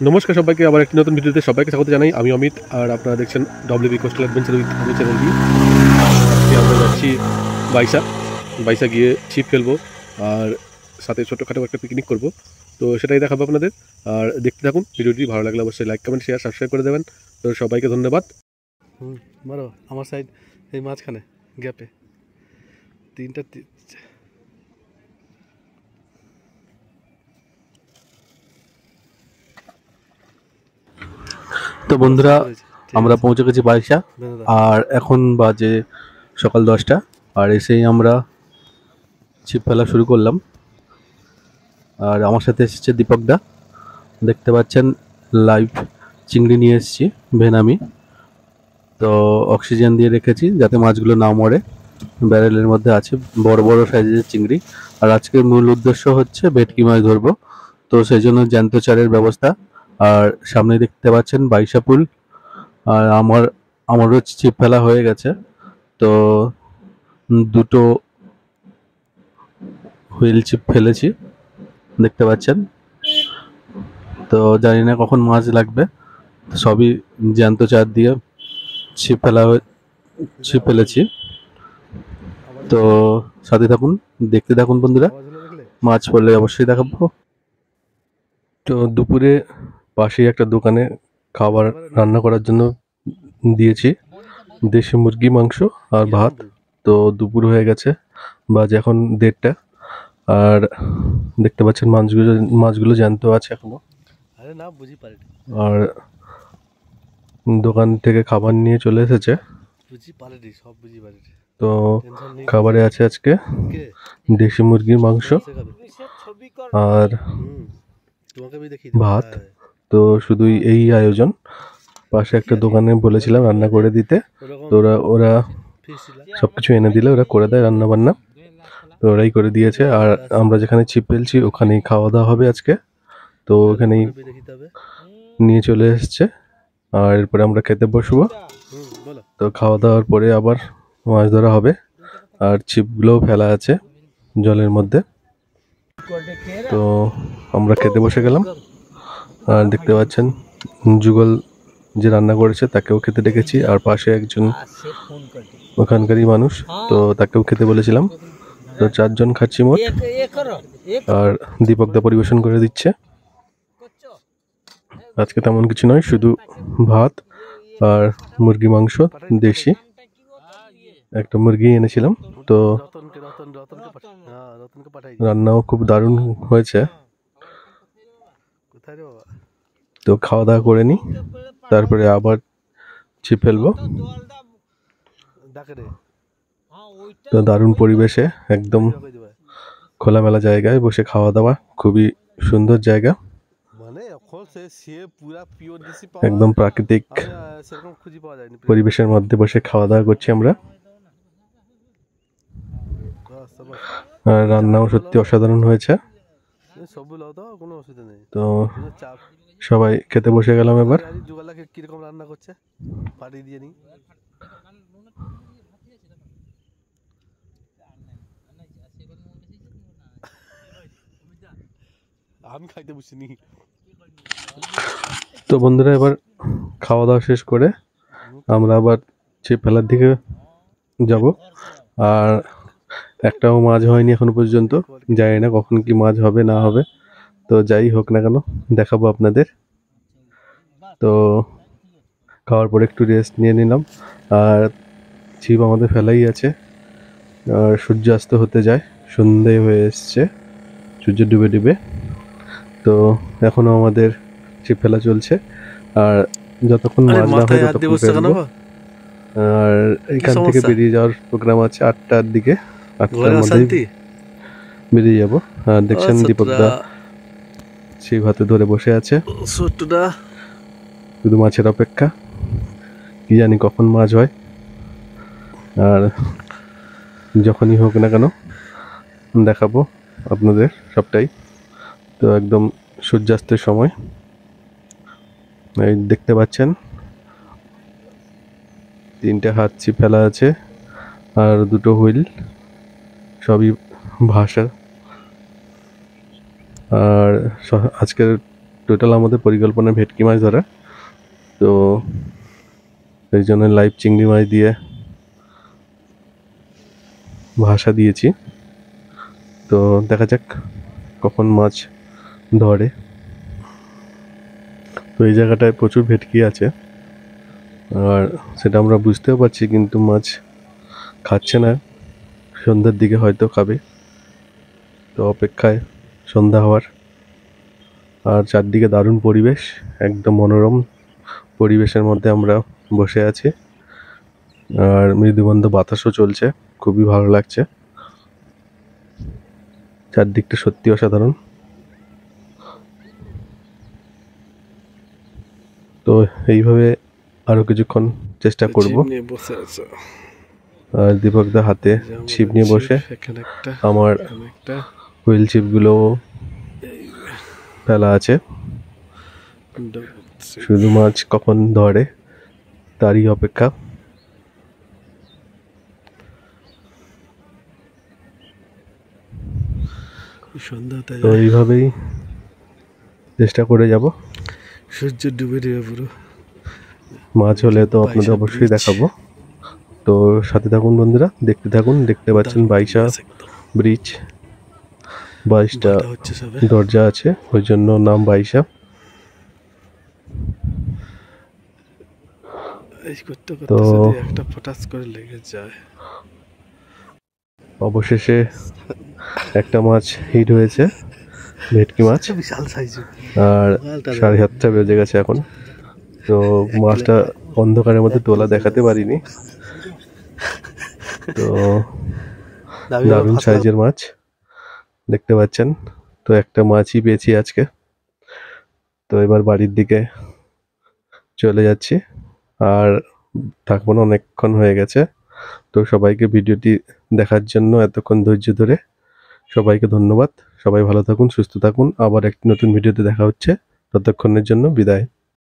নমস্কার সবাইকে, আবার একটি নতুন ভিডিওতে সবাইকে স্বাগত জানাই। আমি অমিত, আর আপনারা দেখছেন ডব্লিউবি কোস্টাল অ্যাডভেঞ্চার উইথ আমি চ্যানেলটি। আজকে আমরা যাচ্ছি বাইসা গিয়ে ছিপ ফেলবো আর সাথে ছোটোখাটো একটা পিকনিক করব। তো সেটাই দেখাবো আপনাদের, আর দেখতে থাকুন। ভিডিওটি ভালো লাগলে অবশ্যই লাইক কমেন্ট শেয়ার সাবস্ক্রাইব করে দেবেন। তো সবাইকে ধন্যবাদ। মারো আমার সাইড, এই মাঝখানে গ্যাপে তিনটা। তো বন্ধুরা, আমরা পৌঁছে গেছি বাইসা, আর এখন বাজে সকাল 10টা। আর এসেই আমরা ছিপ ফেলা শুরু করলাম। আর আমার সাথে এসেছে দীপকদা, দেখতে পাচ্ছেন লাইভ চিংড়ি নিয়ে এসেছি ভেনামি। তো অক্সিজেন দিয়ে রেখেছি যাতে মাছগুলো না মরে। ব্যারেলের মধ্যে আছে বড় বড় সাইজের চিংড়ি। আর আজকের মূল উদ্দেশ্য হচ্ছে ভেটকি মাছ ধরবো, তো সেই জন্য জ্যান্ত চারের ব্যবস্থা। আর সামনে দেখতে পাচ্ছেন বাইসা পুল। আর আমারও ছিপ ফেলা হয়ে গেছে, তো দুটো হুইল ছিপ ফেলেছি দেখতে পাচ্ছেন। তো জানি না কখন মাছ লাগবে, সবই জ্যান্ত চার দিয়ে ছিপ ফেলেছি। তো সাথে থাকুন, দেখতে থাকুন বন্ধুরা, মাছ পড়লে অবশ্যই দেখাবো। তো দুপুরে পাশেই একটা দোকানে খাবার রান্না করার জন্য দিয়েছি দেশি মুরগি মাংস আর ভাত। তো দুপুর হয়ে গেছে, বাজে এখন 1:30। আর দেখতে পাচ্ছেন মাছগুলো জ্যান্ত আছে এখনো। আর দোকান থেকে খাবার নিয়ে চলে এসেছে। তো খাবারে আছে আজকে দেশি মুরগির মাংস আর ভাত। তো শুধুই এই আয়োজন। পাশে একটা দোকানে বলেছিলাম রান্না করে দিতে, তো ওরা সবকিছু এনে দিলে ওরা করে দেয় রান্না বান্না। তো ওরাই করে দিয়েছে। আর আমরা যেখানে ছিপ ফেলছি ওখানেই খাওয়া দাওয়া হবে আজকে। তো ওখানেই নিয়ে চলে এসছে, আর এরপরে আমরা খেতে বসবো। তো খাওয়া দাওয়ার পরে আবার মাছ ধরা হবে। আর ছিপগুলোও ফেলা আছে জলের মধ্যে। তো আমরা খেতে বসে গেলাম। আর দেখতে পাচ্ছেন যুগল যে রান্না করেছে তাকেও খেতে ডেকেছি। আর পাশে একজন ওখানকারই মানুষ, তো তাকেও খেতে বলেছিলাম। তো 4 জন খাচ্ছি মোট। আর দীপকদা পরিবেশন করে দিচ্ছে। আজকে তেমন কিছু নয়, শুধু ভাত আর মুরগি মাংস দেশি। একটা মুরগি এনেছিলাম, তো রান্নাও খুব দারুণ হয়েছে। তো খাওয়া দাওয়া করে নি, তারপরে আবার ছিপ ফেলবো। তো দারুণ পরিবেশে, একদম খোলামেলা জায়গায় বসে খাওয়া দাওয়া, খুবই সুন্দর জায়গা, একদম প্রাকৃতিক পরিবেশের মধ্যে বসে খাওয়া দাওয়া করছি আমরা। আর রান্নাও সত্যি অসাধারণ হয়েছে। তো সবাই খেতে বসে গেলাম এবার। কিরকম রান্না করছে পাটি দিয়ে নি। আমি খাইতে বসিনি। তো বন্ধুরা, এবার খাওয়া দাওয়া শেষ করে আমরা আবার ছিপ ফেলার দিকে যাব। আর একটাও মাছ হয়নি এখনো পর্যন্ত, জানি না কখন কি মাছ হবে না হবে। তো যাই হোক না কেন দেখাবো আপনাদের। তো খাওয়ার পরে একটু রেস্ট নিয়ে নিলাম। আর ছিপ আমাদের ফেলাই আছে। আর সূর্যাস্ত হতে যায়, সন্ধে হয়ে এসছে, সূর্য ডুবে ডুবে। তো এখনো আমাদের ছিপ ফেলা চলছে। আর যতক্ষণ মাছ না হয় ততক্ষণ ফেলবো। আর এখান থেকে বেরিয়ে যাওয়ার প্রোগ্রাম আছে 8টার দিকে। 8টার মধ্যেই বেরিয়ে যাবো। আর দেখছেন দীপকদা ছিপ হাতে ধরে বসে আছে, শুধু মাছের অপেক্ষা। কি জানি কখন মাছ হয়। আর যখনই হোক না কেন দেখাবো আপনাদের সবটাই। তো একদম সূর্যাস্তের সময় এই দেখতে পাচ্ছেন 3টে হাত ছিপ ফেলা আছে আর 2টো হুইল, সবই ভাষা। আর আজকের টোটাল আমাদের পরিকল্পনা ভেটকি মাছ ধরা, তো এই জন্য লাইভ চিংড়ি মাছ দিয়ে ভাষা দিয়েছি। তো দেখা যাক কখন মাছ ধরে। তো এই জায়গাটায় প্রচুর ভেটকি আছে, আর সেটা আমরা বুঝতেও পারছি, কিন্তু মাছ খাচ্ছে না। সন্ধ্যার দিকে হয়তো খাবে, তো অপেক্ষায় সন্ধ্যা হওয়ার। আর চারদিকে দারুণ পরিবেশ, একদম মনোরম পরিবেশের মধ্যে আমরা বসে আছি, আর মৃদুমন্দ বাতাসও চলছে, খুবই ভালো লাগছে। চারদিকটা সত্যি অসাধারণ। তো এইভাবে আরো কিছুক্ষণ চেষ্টা করব। আর দীপকদা হাতে ছিপ নিয়ে বসে আমার হুইল ছিপগুলো ফেলা আছে, শুধু মাছ কখন ধরে তারই অপেক্ষা। তো এইভাবেই চেষ্টা করে যাব। সূর্য ডুবে ডুবে পুরো মাছ হলে তো আপনাদের অবশ্যই দেখাবো। তো সাথে থাকুন বন্ধুরা, দেখতে থাকুন। দেখতে পাচ্ছেন বাইশা ব্রিজ, 22টা দরজা আছে, ওই জন্য নাম বাইশা। তো একটা ফটাস করে লেগে যায়। অবশেষে একটা মাছ হিট হয়েছে, ভেটকি মাছ। বিশাল সাইজ। আর 7:30 বেজে গেছে এখন। তো মাছটা অন্ধকারের মধ্যে তোলা দেখাতে পারিনি। তো দারুণ সাইজের মাছ দেখতে পাচ্ছেন। তো একটা মাছই পেয়েছি আজকে। তো এবার বাড়ির দিকে চলে যাচ্ছি, আর থাকবো না, অনেকক্ষণ হয়ে গেছে। তো সবাইকে ভিডিওটি দেখার জন্য এতক্ষণ ধৈর্য ধরে সবাইকে ধন্যবাদ। সবাই ভালো থাকুন, সুস্থ থাকুন। আবার একটি নতুন ভিডিওতে দেখা হচ্ছে। ততক্ষণের জন্য বিদায়।